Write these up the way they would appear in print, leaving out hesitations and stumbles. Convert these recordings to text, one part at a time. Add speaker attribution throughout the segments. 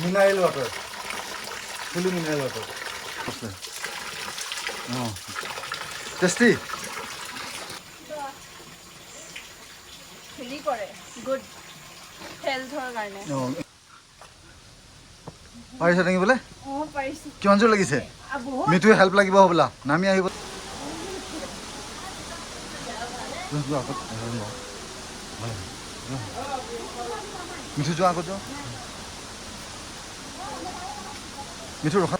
Speaker 1: Mineral water. Fully mineral water. Oh. Tasty.
Speaker 2: হেৰি কৰে good হেলথৰ কাৰণে
Speaker 1: পাৰিছা দাঙিবলৈ?
Speaker 2: পাৰিছোঁ
Speaker 1: কিমান জোৰ লাগিছে? মিঠুৱে হেল্প লাগিব হ'বলা নামি আহিব মিঠু যোৱা আগত যোৱা মিঠু ৰখা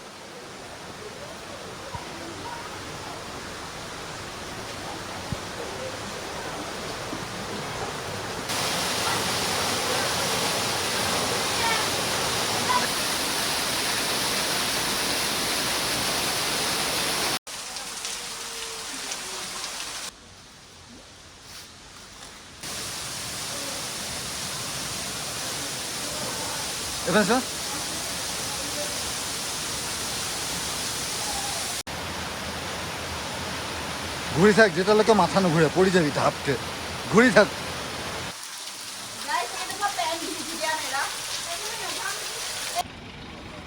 Speaker 1: এফালে চোৱা ঘূৰি থাক যেতিয়ালৈকে মাথা নুঘূৰে পৰি যাবি ধাপকে ঘূৰি থাক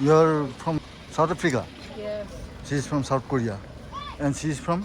Speaker 1: You are from South Africa?
Speaker 2: Yes.
Speaker 1: She is from South Korea. And she is from?